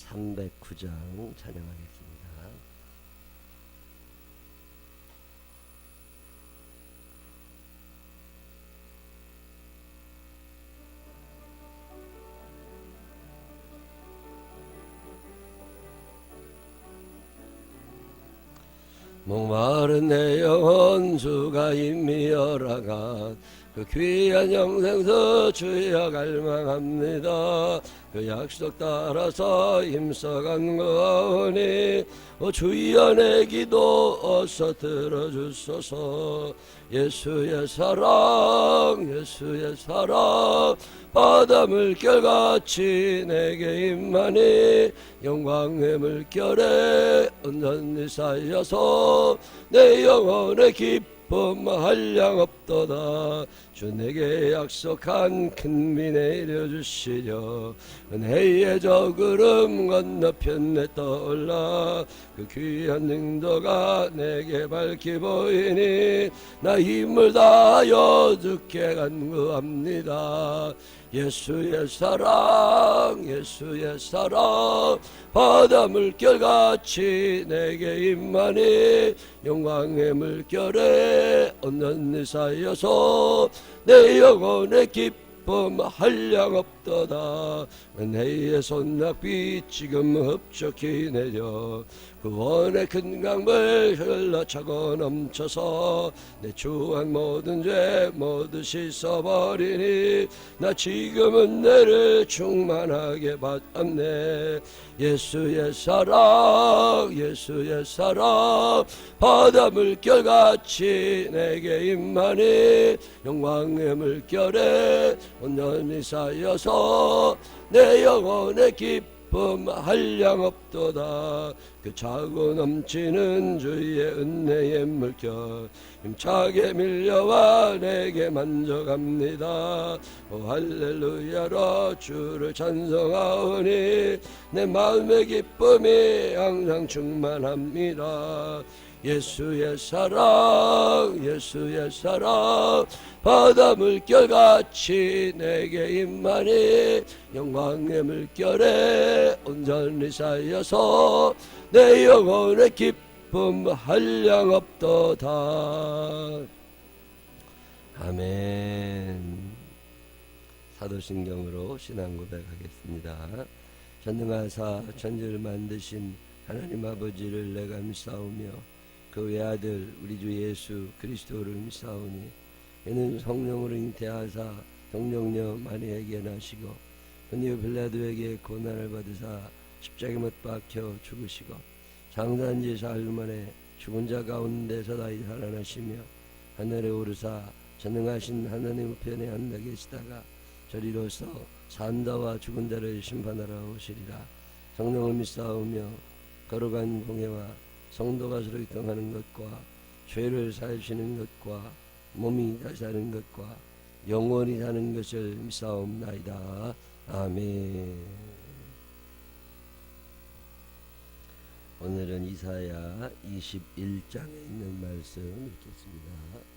309장 찬양하겠습니다. 목마른 내 영혼 주가 인미어라간 그 귀한 영생서 주여 갈망합니다. 그 약속 따라서 힘써간 거하오니 주여 내 기도 어서 들어주소서. 예수의 사랑 예수의 사랑 바다 물결같이 내게 임하니 영광의 물결에 온전히 쌓여서 내 영혼의 기쁨 한량없도다. 주 내게 약속한 큰 비 내려주시려 은혜의 저 구름 건너편에 떠올라 그 귀한 능도가 내게 밝히 보이니 나 힘을 다하여 주께 간구합니다. 예수의 사랑 예수의 사랑 바다 물결같이 내게 임하니 영광의 물결에 온전히 쌓여서 내 영혼의 기쁨 한량없도다. 은혜의 손낙비 지금 흡족히 내려 구원의 큰 강물 흘러차고 넘쳐서 내 주한 모든 죄 모두 씻어버리니 나 지금은 내를 충만하게 받았네. 예수의 사랑 예수의 사랑 바다 물결같이 내게 임하니 영광의 물결에 온전히 쌓여서 내 영혼의 기쁨 한량없도다. 그 차고 넘치는 주의 은혜의 물결 힘차게 밀려와 내게 만져갑니다. 오 할렐루야로 주를 찬송하오니 내 마음의 기쁨이 항상 충만합니다. 예수의 사랑 예수의 사랑 바다 물결같이 내게 임하니 영광의 물결에 온전히 쌓여서 내 영혼의 기쁨 한량없도다. 아멘. 사도신경으로 신앙 고백하겠습니다. 전능하사 천지를 만드신 하나님 아버지를 내가 믿사오며 그 외아들 우리 주 예수 그리스도를 믿사오니 이는 성령으로 잉태하사 동정녀 마리아에게 나시고 본디오 빌라도에게 고난을 받으사 십자가에 못 박혀 죽으시고 장사한지 사흘 만에 죽은 자 가운데서 다시 살아나시며 하늘에 오르사 전능하신 하나님 우편에 앉아 계시다가 저리로서 산자와 죽은 자를 심판하러 오시리라. 성령을 믿사오며 거룩한 공회와 성도가 서로 교통하는 것과 죄를 사하시는 것과 몸이 다시 사는 것과 영원히 사는 것을 믿사옵나이다. 아멘. 오늘은 이사야 21장에 있는 말씀 읽겠습니다.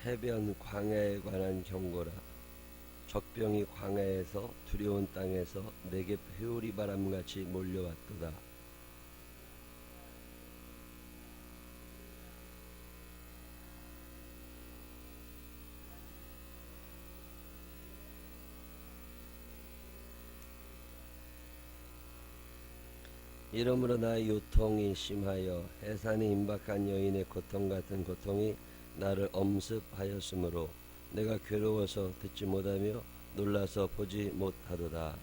해변 광야에 관한 경고라. 적병이 광야에서 두려운 땅에서 내게 회오리 바람같이 몰려왔도다. 이러므로 나의 요통이 심하여 해산이 임박한 여인의 고통 같은 고통이 나를 엄습하였으므로 내가 괴로워서 듣지 못하며 놀라서 보지 못하도다.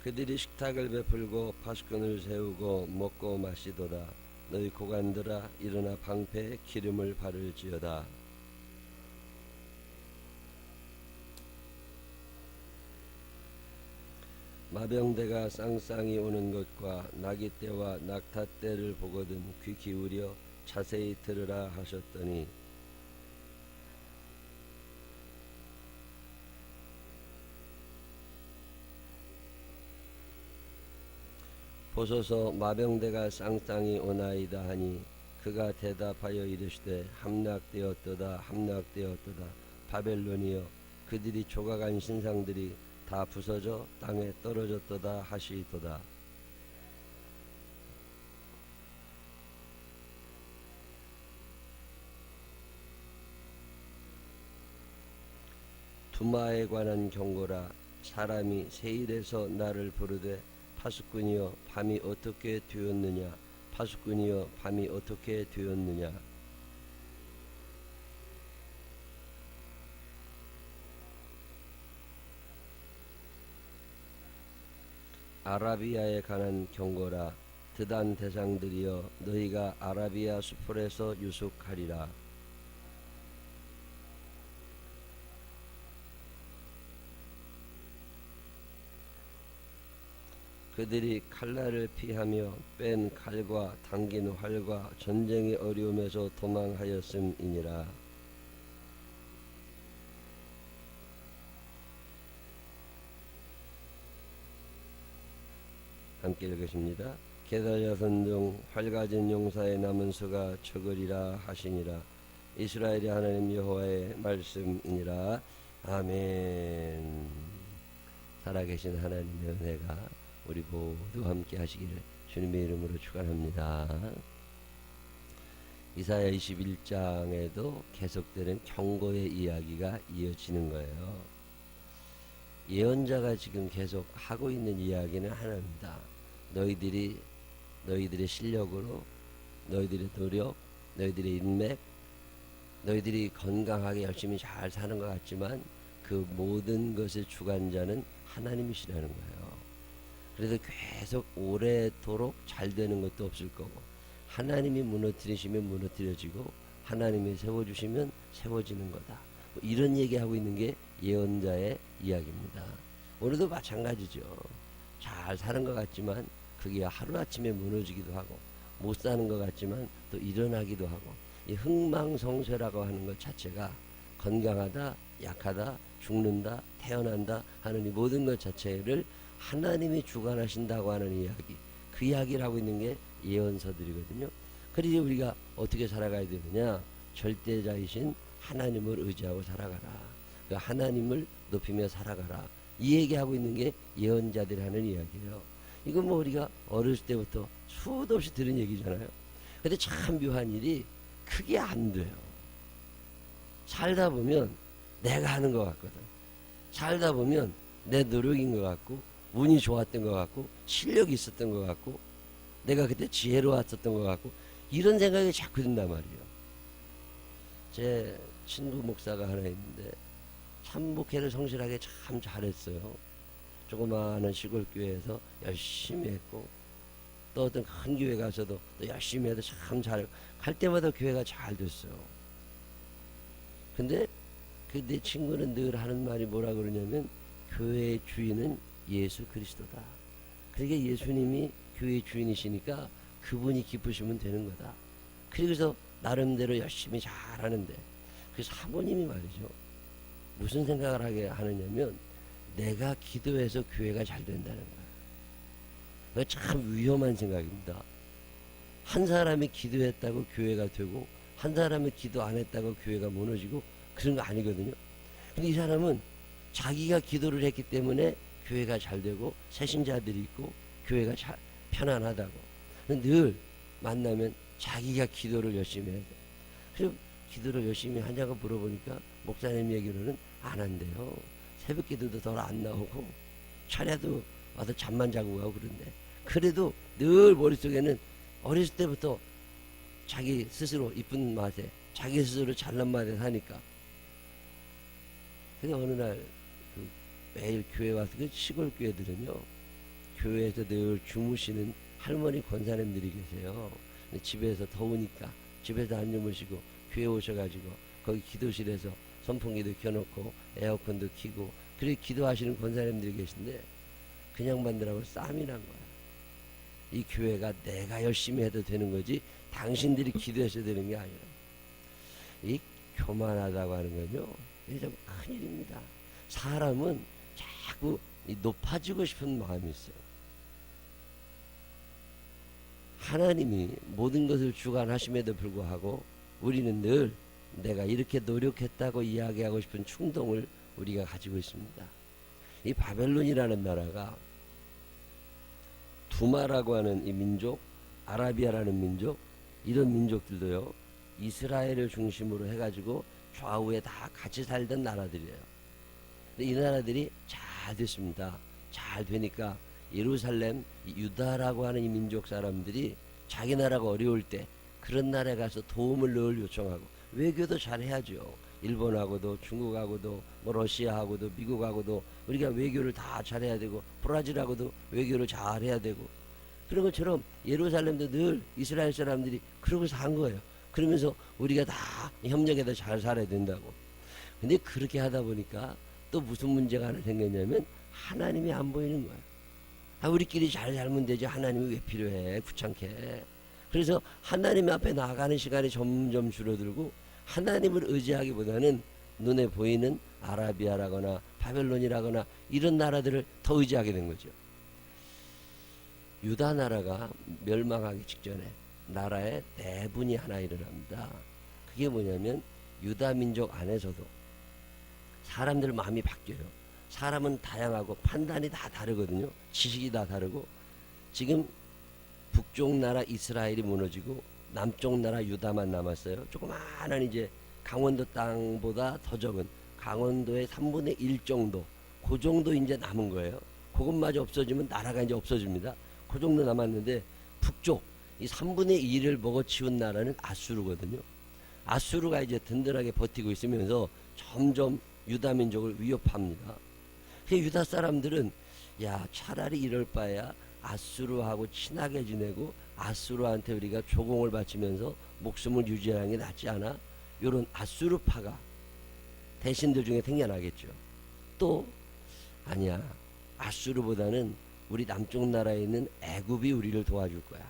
그들이 식탁을 베풀고 파수꾼을 세우고 먹고 마시도다. 너희 고관들아 일어나 방패에 기름을 바를지어다. 마병대가 쌍쌍이 오는 것과 나귀떼와 낙타떼를 보거든 귀 기울여 자세히 들으라 하셨더니 보소서 마병대가 쌍쌍이 오나이다 하니 그가 대답하여 이르시되 함락되었도다 함락되었도다 바벨론이여 그들이 조각한 신상들이 다 부서져 땅에 떨어졌도다 하시도다. 두마에 관한 경고라. 사람이 세일에서 나를 부르되 파수꾼이여 밤이 어떻게 되었느냐 파수꾼이여 밤이 어떻게 되었느냐. 아라비아에 관한 경고라. 드단 대장들이여 너희가 아라비아 수풀에서 유숙하리라. 그들이 칼날을 피하며 뺀 칼과 당긴 활과 전쟁의 어려움에서 도망하였음이니라. 함께 읽으십니다. 게달야선 중 활가진 용사의 남은 수가 적으리라 하시니라. 이스라엘의 하나님 여호와의 말씀이니라. 아멘. 살아계신 하나님의 은혜가 우리 모두 함께 하시기를 주님의 이름으로 축원합니다. 이사야 21장에도 계속되는 경고의 이야기가 이어지는 거예요. 예언자가 지금 계속 하고 있는 이야기는 하나입니다. 너희들의 실력으로, 너희들의 노력, 너희들의 인맥, 너희들이 건강하게 열심히 잘 사는 것 같지만 그 모든 것의 주관자는 하나님이시라는 거예요. 그래서 계속 오래도록 잘 되는 것도 없을 거고, 하나님이 무너뜨리시면 무너뜨려지고 하나님이 세워주시면 세워지는 거다. 이런 얘기하고 있는 게 예언자의 이야기입니다. 오늘도 마찬가지죠. 잘 사는 것 같지만 그게 하루아침에 무너지기도 하고, 못 사는 것 같지만 또 일어나기도 하고, 이 흥망성쇠라고 하는 것 자체가 건강하다, 약하다, 죽는다, 태어난다 하는 이 모든 것 자체를 하나님이 주관하신다고 하는 이야기, 그 이야기를 하고 있는 게 예언서들이거든요. 그래서 우리가 어떻게 살아가야 되느냐? 절대자이신 하나님을 의지하고 살아가라. 그 하나님을 높이며 살아가라. 이 얘기하고 있는 게 예언자들이 하는 이야기예요. 이건 뭐 우리가 어렸을 때부터 수도 없이 들은 얘기잖아요. 근데 참 묘한 일이 크게 안 돼요. 살다 보면 내가 하는 것 같거든. 살다 보면 내 노력인 것 같고, 운이 좋았던 것 같고, 실력이 있었던 것 같고, 내가 그때 지혜로웠었던 것 같고, 이런 생각이 자꾸 든단 말이에요. 제 친구 목사가 하나 있는데 참 목회를 성실하게 참 잘했어요. 조그마한 시골 교회에서 열심히 했고, 또 어떤 큰 교회 가서도 또 열심히 해도 참 잘, 갈 때마다 교회가 잘 됐어요. 근데 그 내 친구는 늘 하는 말이 뭐라 그러냐면, 교회의 주인은 예수 그리스도다. 그러니까 예수님이 교회의 주인이시니까 그분이 기쁘시면 되는 거다. 그래서 나름대로 열심히 잘 하는데, 그 사모님이 말이죠, 무슨 생각을 하게 하느냐면, 내가 기도해서 교회가 잘 된다는 거예요. 참 위험한 생각입니다. 한 사람이 기도했다고 교회가 되고, 한 사람이 기도 안 했다고 교회가 무너지고, 그런 거 아니거든요. 근데 이 사람은 자기가 기도를 했기 때문에 교회가 잘 되고, 새신자들이 있고, 교회가 잘 편안하다고. 늘 만나면 자기가 기도를 열심히 해야 돼. 그래서 기도를 열심히 하냐고 물어보니까 목사님 얘기로는 안 한대요. 새벽 기도도 덜 안 나오고, 차례도 와서 잠만 자고 가고 그런데, 그래도 늘 머릿속에는 어렸을 때부터 자기 스스로 이쁜 맛에, 자기 스스로 잘난 맛에 사니까. 근데 어느 날 매일 교회 와서, 그 시골 교회들은요, 교회에서 늘 주무시는 할머니 권사님들이 계세요. 집에서 더우니까 집에서 안 주무시고 교회 오셔가지고 거기 기도실에서 선풍기도 켜놓고 에어컨도 켜고 그렇게 기도하시는 권사님들이 계신데, 그냥 만들라고 쌈이 난 거야. 이 교회가 내가 열심히 해도 되는 거지 당신들이 기도해서 되는 게 아니라. 이 교만하다고 하는 건요, 이게 좀 큰일입니다. 사람은 자꾸 높아지고 싶은 마음이 있어요. 하나님이 모든 것을 주관하심에도 불구하고 우리는 늘 내가 이렇게 노력했다고 이야기하고 싶은 충동을 우리가 가지고 있습니다. 이 바벨론이라는 나라가 두마라고 하는 이 민족, 아라비아라는 민족, 이런 민족들도요, 이스라엘을 중심으로 해가지고 좌우에 다 같이 살던 나라들이에요. 근데 이 나라들이 잘 됐습니다. 잘 되니까 예루살렘, 유다라고 하는 이 민족 사람들이 자기 나라가 어려울 때 그런 나라에 가서 도움을 늘 요청하고, 외교도 잘 해야죠. 일본하고도 중국하고도 뭐 러시아하고도 미국하고도 우리가 외교를 다 잘해야 되고, 브라질하고도 외교를 잘 해야 되고, 그런 것처럼 예루살렘도 늘 이스라엘 사람들이 그러고 산 거예요. 그러면서 우리가 다 협력해서 잘 살아야 된다고. 근데 그렇게 하다 보니까 또 무슨 문제가 하나 생겼냐면 하나님이 안 보이는 거예요. 우리끼리 잘 살면 되지 하나님이 왜 필요해, 귀찮게. 그래서 하나님 앞에 나아가는 시간이 점점 줄어들고 하나님을 의지하기보다는 눈에 보이는 아라비아라거나 바벨론이라거나 이런 나라들을 더 의지하게 된 거죠. 유다 나라가 멸망하기 직전에 나라에 내분이 하나 일어납니다. 그게 뭐냐면 유다 민족 안에서도 사람들 마음이 바뀌어요. 사람은 다양하고 판단이 다 다르거든요. 지식이 다 다르고, 지금 북쪽 나라 이스라엘이 무너지고 남쪽 나라 유다만 남았어요. 조그마한 이제 강원도 땅보다 더 적은 강원도의 3분의 1 정도, 그 정도 이제 남은 거예요. 그것마저 없어지면 나라가 이제 없어집니다. 그 정도 남았는데 북쪽 이 3분의 1을 먹어치운 나라는 아수르거든요. 아수르가 이제 든든하게 버티고 있으면서 점점 유다 민족을 위협합니다. 그 유다 사람들은 야, 차라리 이럴 바에야 아수르하고 친하게 지내고 아수르한테 우리가 조공을 바치면서 목숨을 유지하는 게 낫지 않아? 이런 아수르파가 대신들 중에 생겨나겠죠. 또 아니야, 아수르보다는 우리 남쪽 나라에 있는 애굽이 우리를 도와줄 거야.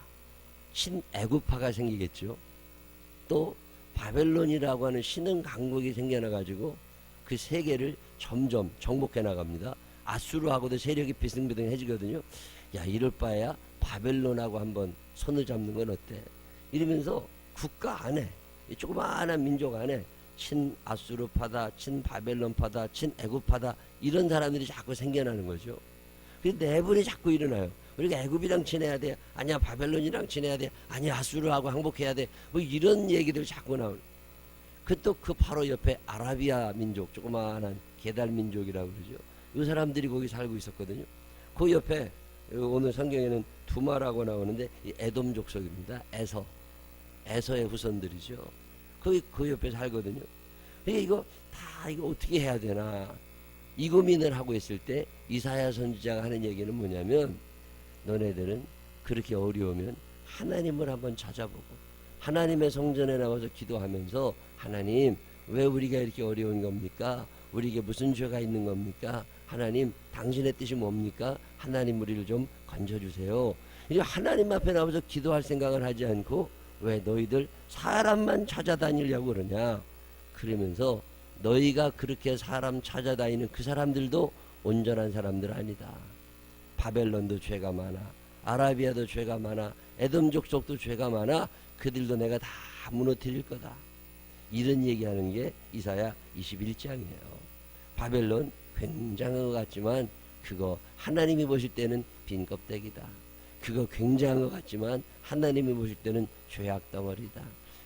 친애굽파가 생기겠죠. 또 바벨론이라고 하는 신흥 강국이 생겨나가지고 그 세계를 점점 정복해 나갑니다. 아수르하고도 세력이 비등비등해지거든요. 야, 이럴 바에야 바벨론하고 한번 손을 잡는 건 어때? 이러면서 국가 안에, 이 조그마한 민족 안에 친아수르파다, 친바벨론파다, 친애굽파다, 이런 사람들이 자꾸 생겨나는 거죠. 그 내분이 자꾸 일어나요. 우리가 애굽이랑 지내야 돼, 아니야 바벨론이랑 지내야 돼, 아니야 아수르하고 항복해야 돼, 뭐 이런 얘기들이 자꾸 나오는. 그 바로 옆에 아라비아 민족, 조그마한 게달 민족이라고 그러죠. 이 사람들이 거기 살고 있었거든요. 그 옆에 오늘 성경에는 두마라고 나오는데 이 에돔 족속입니다. 에서의 후손들이죠. 그 옆에 살거든요. 이거 어떻게 해야 되나 이 고민을 하고 있을 때 이사야 선지자가 하는 얘기는 뭐냐면, 너네들은 그렇게 어려우면 하나님을 한번 찾아보고 하나님의 성전에 나와서 기도하면서, 하나님 왜 우리가 이렇게 어려운 겁니까? 우리에게 무슨 죄가 있는 겁니까? 하나님 당신의 뜻이 뭡니까? 하나님 우리를 좀 건져주세요. 이제 하나님 앞에 나와서 기도할 생각을 하지 않고 왜 너희들 사람만 찾아다니려고 그러냐? 그러면서 너희가 그렇게 사람 찾아다니는 그 사람들도 온전한 사람들 아니다. 바벨론도 죄가 많아, 아라비아도 죄가 많아, 에돔 족속도 죄가 많아. 그들도 내가 다 무너뜨릴 거다. 이런 얘기하는 게 이사야 21장이에요. 바벨론 굉장한 것 같지만 그거 하나님이 보실 때는 빈 껍데기다. 그거 굉장한 것 같지만 하나님이 보실 때는 죄악 덩어리다.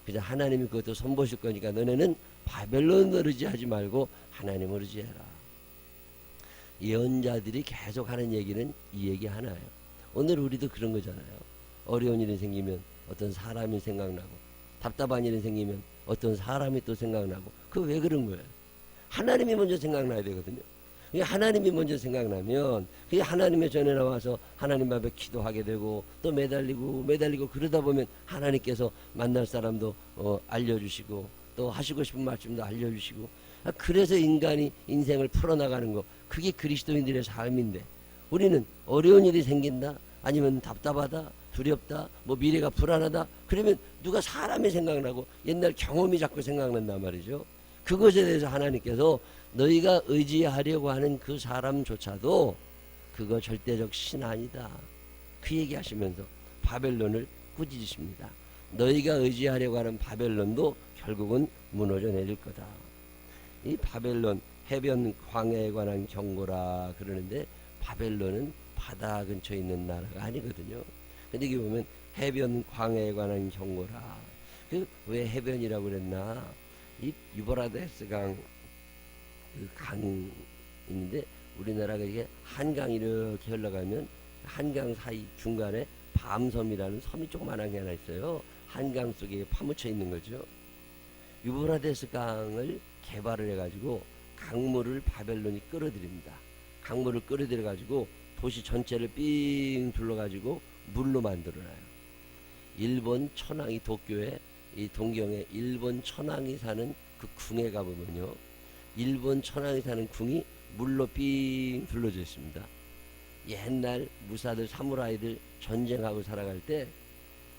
그래서 하나님이 그것도 손보실 거니까 너네는 바벨론을 의지하지 말고 하나님을 의지해라. 예언자들이 계속 하는 얘기는 이 얘기 하나예요. 오늘 우리도 그런 거잖아요. 어려운 일이 생기면 어떤 사람이 생각나고, 답답한 일이 생기면 어떤 사람이 또 생각나고. 그 왜 그런 거예요? 하나님이 먼저 생각나야 되거든요. 하나님이 먼저 생각나면 그게 하나님의 전에 나와서 하나님 앞에 기도하게 되고, 또 매달리고 그러다 보면 하나님께서 만날 사람도 알려주시고, 또 하시고 싶은 말씀도 알려주시고. 그래서 인간이 인생을 풀어나가는 거, 그게 그리스도인들의 삶인데, 우리는 어려운 일이 생긴다, 아니면 답답하다, 두렵다, 뭐 미래가 불안하다, 그러면 누가 사람이 생각나고 옛날 경험이 자꾸 생각난단 말이죠. 그것에 대해서 하나님께서 너희가 의지하려고 하는 그 사람조차도 그거 절대적 신 아니다, 그 얘기하시면서 바벨론을 꾸짖으십니다. 너희가 의지하려고 하는 바벨론도 결국은 무너져 내릴 거다. 이 바벨론 해변 광야에 관한 경고라 그러는데 바벨론은 바다 근처에 있는 나라가 아니거든요. 근데 여기 보면 해변 광야에 관한 경고라. 왜 해변이라고 그랬나? 이 유브라데스 강, 그 강인데 우리나라가 이게 한강 이렇게 흘러가면 한강 사이 중간에 밤섬이라는 섬이 조그만한 게 하나 있어요. 한강 속에 파묻혀 있는 거죠. 유브라데스 강을 개발을 해가지고 강물을 바벨론이 끌어들입니다. 강물을 끌어들여 가지고 도시 전체를 삥 둘러가지고 물로 만들어놔요. 일본 천황이 도쿄에 이 동경에 일본 천황이 사는 그 궁에 가보면요, 일본 천황이 사는 궁이 물로 삥 둘러져 있습니다. 옛날 무사들 사무라이들 전쟁하고 살아갈 때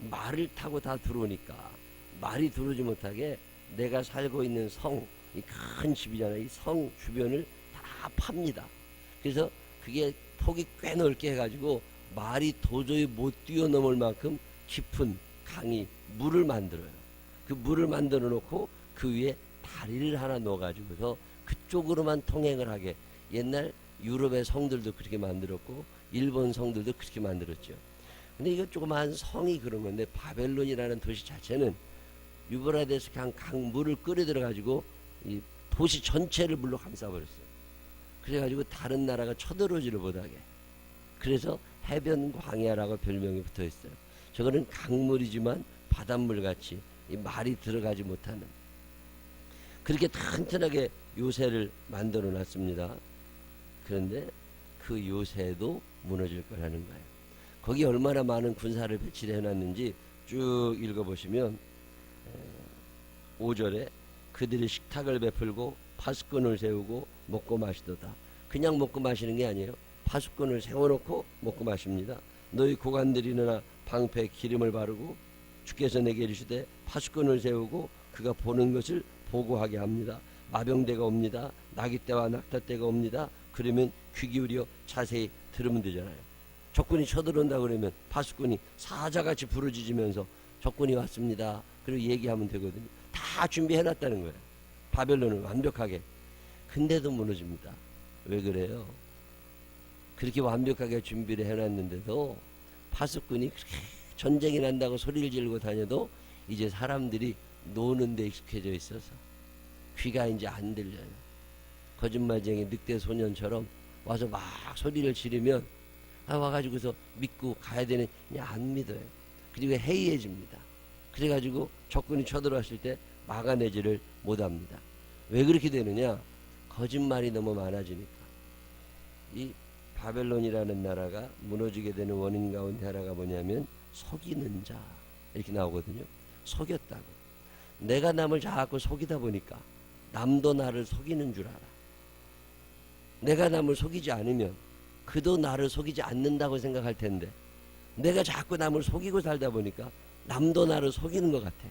말을 타고 다 들어오니까 말이 들어오지 못하게 내가 살고 있는 성, 이 큰 집이잖아요. 이 성 주변을 다 팝니다. 그래서 그게 폭이 꽤 넓게 해가지고 말이 도저히 못 뛰어넘을 만큼 깊은 강이 물을 만들어요. 그 물을 만들어 놓고 그 위에 다리를 하나 넣어가지고서 그쪽으로만 통행을 하게. 옛날 유럽의 성들도 그렇게 만들었고 일본 성들도 그렇게 만들었죠. 근데 이거 조그마한 성이 그런 건데 바벨론이라는 도시 자체는 유브라데스 강물을 끌어들여 가지고 이 도시 전체를 물로 감싸버렸어요. 그래가지고 다른 나라가 쳐들어오지를 못하게. 그래서 해변 광야라고 별명이 붙어 있어요. 저거는 강물이지만 바닷물 같이 이 말이 들어가지 못하는, 그렇게 튼튼하게 요새를 만들어 놨습니다. 그런데 그 요새도 무너질 거라는 거예요. 거기 얼마나 많은 군사를 배치를 해놨는지 쭉 읽어보시면 5절에 그들이 식탁을 베풀고 파수꾼을 세우고 먹고 마시도다. 그냥 먹고 마시는 게 아니에요. 파수꾼을 세워놓고 먹고 마십니다. 너희 고관들이 일어나 방패에 기름을 바르고 주께서 내게 이르시되 파수꾼을 세우고 그가 보는 것을 보고하게 합니다. 마병대가 옵니다. 나귀떼와 낙타떼가 옵니다. 그러면 귀 기울여 자세히 들으면 되잖아요. 적군이 쳐들어온다 그러면 파수꾼이 사자같이 부르짖으면서 적군이 왔습니다. 그리고 얘기하면 되거든요. 다 준비해놨다는 거예요. 바벨론은 완벽하게. 근데도 무너집니다. 왜 그래요? 그렇게 완벽하게 준비를 해놨는데도 파수꾼이 그렇게 전쟁이 난다고 소리를 지르고 다녀도 이제 사람들이 노는 데 익숙해져 있어서 귀가 이제 안 들려요. 거짓말쟁이 늑대 소년처럼 와서 막 소리를 지르면 와가지고서 믿고 가야 되는, 그냥 안 믿어요. 그리고 해이해집니다. 그래가지고 적군이 쳐들어왔을 때 막아내지를 못합니다. 왜 그렇게 되느냐? 거짓말이 너무 많아지니까. 이 바벨론이라는 나라가 무너지게 되는 원인 가운데 하나가 뭐냐면 속이는 자, 이렇게 나오거든요. 속였다고. 내가 남을 자꾸 속이다 보니까 남도 나를 속이는 줄 알아. 내가 남을 속이지 않으면 그도 나를 속이지 않는다고 생각할 텐데 내가 자꾸 남을 속이고 살다 보니까 남도 나를 속이는 것 같아.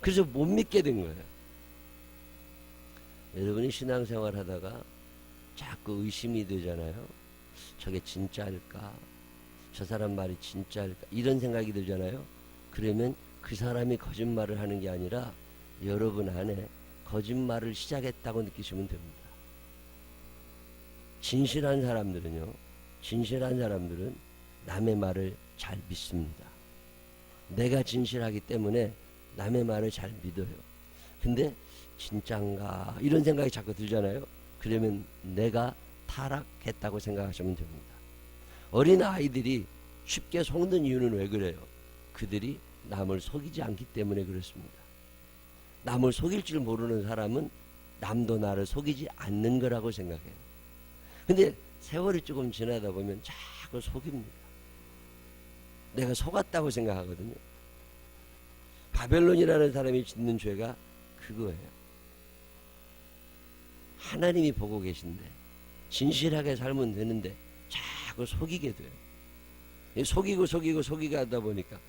그래서 못 믿게 된 거예요. 여러분이 신앙생활 하다가 자꾸 의심이 되잖아요. 저게 진짜일까? 저 사람 말이 진짜일까? 이런 생각이 들잖아요. 그러면 그 사람이 거짓말을 하는 게 아니라 여러분 안에 거짓말을 시작했다고 느끼시면 됩니다. 진실한 사람들은요, 진실한 사람들은 남의 말을 잘 믿습니다. 내가 진실하기 때문에 남의 말을 잘 믿어요. 근데 진짠가 이런 생각이 자꾸 들잖아요. 그러면 내가 타락했다고 생각하시면 됩니다. 어린 아이들이 쉽게 속는 이유는 왜 그래요? 그들이 남을 속이지 않기 때문에 그렇습니다. 남을 속일 줄 모르는 사람은 남도 나를 속이지 않는 거라고 생각해요. 근데 세월이 조금 지나다 보면 자꾸 속입니다. 내가 속았다고 생각하거든요. 바벨론이라는 사람이 짓는 죄가 그거예요. 하나님이 보고 계신데 진실하게 살면 되는데 자꾸 속이게 돼요. 속이고 하다 보니까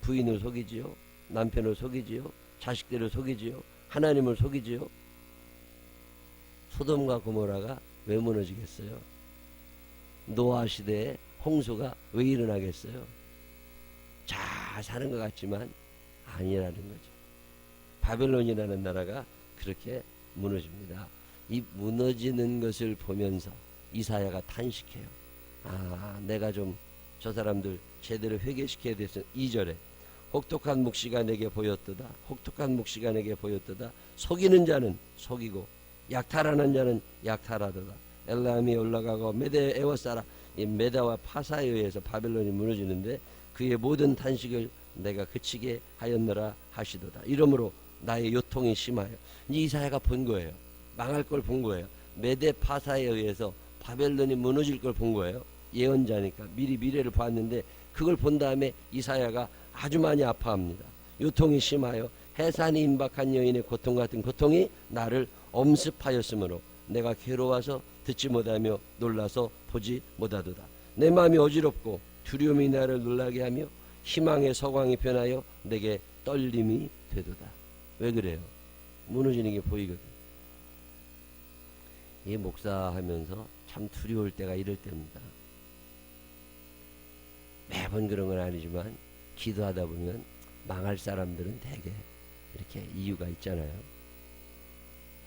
부인을 속이지요, 남편을 속이지요, 자식들을 속이지요, 하나님을 속이지요. 소돔과 고모라가 왜 무너지겠어요? 노아 시대에 홍수가 왜 일어나겠어요? 잘 사는 것 같지만 아니라는 거죠. 바벨론이라는 나라가 그렇게 무너집니다. 이 무너지는 것을 보면서 이사야가 탄식해요. 내가 좀 저 사람들 제대로 회개시켜야 돼서 2절에 혹독한 묵시가 내게 보였도다. 혹독한 묵시가 내게 보였도다. 속이는 자는 속이고 약탈하는 자는 약탈하도다. 엘람이 올라가고 메대 에워싸라. 이 메다와 파사에 의해서 바벨론이 무너지는데 그의 모든 탄식을 내가 그치게 하였노라 하시도다. 이러므로 나의 요통이 심하여. 이사야가 본 거예요. 망할 걸 본 거예요. 메대 파사에 의해서 바벨론이 무너질 걸 본 거예요. 예언자니까 미리 미래를 봤는데 그걸 본 다음에 이사야가 아주 많이 아파합니다. 요통이 심하여 해산이 임박한 여인의 고통 같은 고통이 나를 엄습하였으므로 내가 괴로워서 듣지 못하며 놀라서 보지 못하도다. 내 마음이 어지럽고 두려움이 나를 놀라게 하며 희망의 서광이 변하여 내게 떨림이 되도다. 왜 그래요? 무너지는 게 보이거든. 이 목사하면서 참 두려울 때가 이럴 때입니다. 매번 그런 건 아니지만 기도하다 보면 망할 사람들은 대개 이렇게 이유가 있잖아요.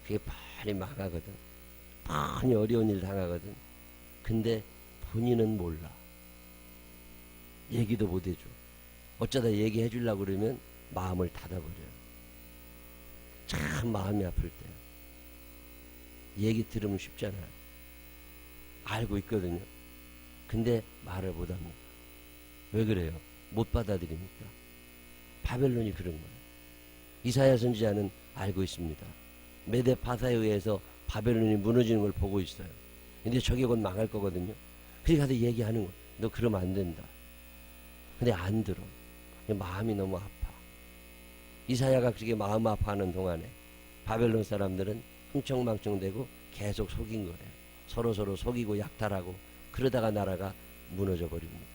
그게 많이 망하거든. 많이 어려운 일 당하거든. 근데 본인은 몰라. 얘기도 못 해줘. 어쩌다 얘기해 주려고 그러면 마음을 닫아버려요. 참 마음이 아플 때 얘기 들으면 쉽잖아요. 알고 있거든요. 근데 말을 못합니다. 왜 그래요? 못 받아들입니까? 바벨론이 그런 거예요. 이사야 선지자는 알고 있습니다. 메대 파사에 의해서 바벨론이 무너지는 걸 보고 있어요. 근데 저게 곧 망할 거거든요. 그러니까 가서 얘기하는 거예요. 너 그러면 안 된다. 근데 안 들어. 마음이 너무 아파. 이사야가 그렇게 마음 아파하는 동안에 바벨론 사람들은 흥청망청되고 계속 속인 거예요. 서로 속이고 약탈하고 그러다가 나라가 무너져 버립니다.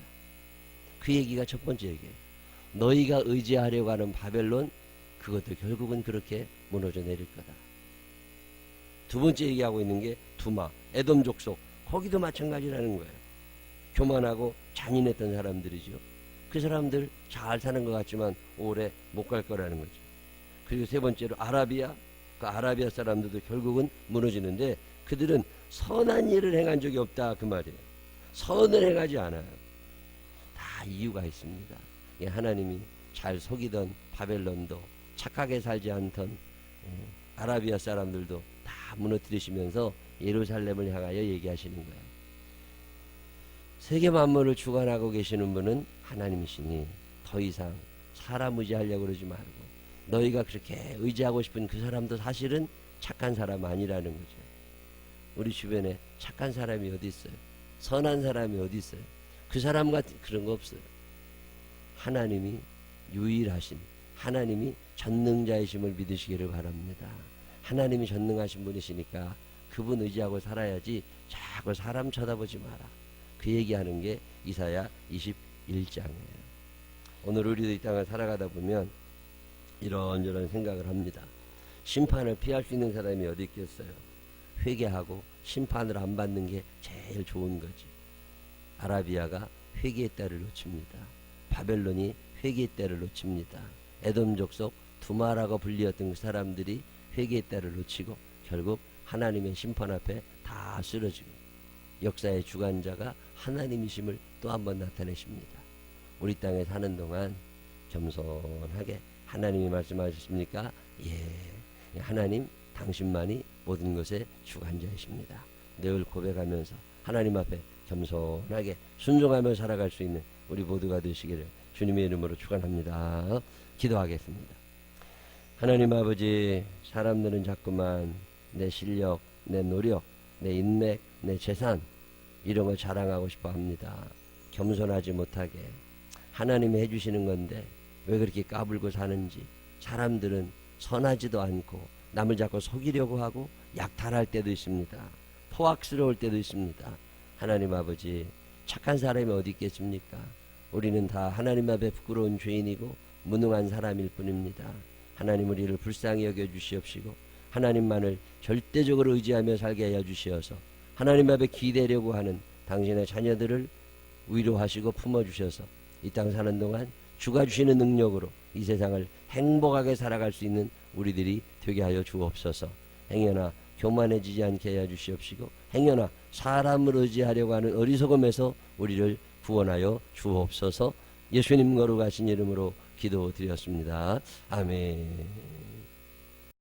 그 얘기가 첫 번째 얘기예요. 너희가 의지하려고 하는 바벨론, 그것도 결국은 그렇게 무너져 내릴 거다. 두 번째 얘기하고 있는 게 두마, 에돔 족속, 거기도 마찬가지라는 거예요. 교만하고 잔인했던 사람들이죠. 그 사람들 잘 사는 것 같지만 오래 못 갈 거라는 거죠. 그리고 세 번째로 아라비아, 그 아라비아 사람들도 결국은 무너지는데 그들은 선한 일을 행한 적이 없다 그 말이에요. 선을 행하지 않아요. 다 이유가 있습니다. 하나님이 잘 속이던 바벨론도 착하게 살지 않던 아라비아 사람들도 다 무너뜨리시면서 예루살렘을 향하여 얘기하시는 거예요. 세계 만물을 주관하고 계시는 분은 하나님이시니 더 이상 사람 의지하려고 그러지 말고 너희가 그렇게 의지하고 싶은 그 사람도 사실은 착한 사람 아니라는 거죠. 우리 주변에 착한 사람이 어디 있어요? 선한 사람이 어디 있어요? 그 사람 같은 그런 거 없어요. 하나님이 유일하신, 하나님이 전능자이심을 믿으시기를 바랍니다. 하나님이 전능하신 분이시니까 그분 의지하고 살아야지 자꾸 사람 쳐다보지 마라. 그 얘기하는 게 이사야 21장이에요. 오늘 우리도 이 땅을 살아가다 보면 이런저런 생각을 합니다. 심판을 피할 수 있는 사람이 어디 있겠어요? 회개하고 심판을 안 받는 게 제일 좋은 거지. 아라비아가 회개의 때를 놓칩니다. 바벨론이 회개의 때를 놓칩니다. 에돔 족속 두마라고 불리었던 그 사람들이 회개의 때를 놓치고 결국 하나님의 심판 앞에 다 쓰러지고 역사의 주관자가 하나님이심을 또 한 번 나타내십니다. 우리 땅에 사는 동안 겸손하게 하나님이 말씀하셨습니까? 예, 하나님 당신만이 모든 것의 주관자이십니다. 늘 고백하면서 하나님 앞에 겸손하게 순종하며 살아갈 수 있는 우리 모두가 되시기를 주님의 이름으로 축원합니다. 기도하겠습니다. 하나님 아버지, 사람들은 자꾸만 내 실력, 내 노력, 내 인맥, 내 재산 이런 걸 자랑하고 싶어 합니다. 겸손하지 못하게. 하나님이 해주시는 건데 왜 그렇게 까불고 사는지. 사람들은 선하지도 않고 남을 자꾸 속이려고 하고 약탈할 때도 있습니다. 포악스러울 때도 있습니다. 하나님 아버지, 착한 사람이 어디 있겠습니까? 우리는 다 하나님 앞에 부끄러운 죄인이고 무능한 사람일 뿐입니다. 하나님 우리를 불쌍히 여겨주시옵시고 하나님만을 절대적으로 의지하며 살게 하여 주시어서 하나님 앞에 기대려고 하는 당신의 자녀들을 위로하시고 품어주셔서 이 땅 사는 동안 주가 주시는 능력으로 이 세상을 행복하게 살아갈 수 있는 우리들이 되게 하여 주옵소서. 행여나 교만해지지 않게 하여 주시옵시고 행여나 사람을 의지하려고 하는 어리석음에서 우리를 구원하여 주옵소서. 예수님 거룩하신 이름으로 기도드렸습니다. 아멘.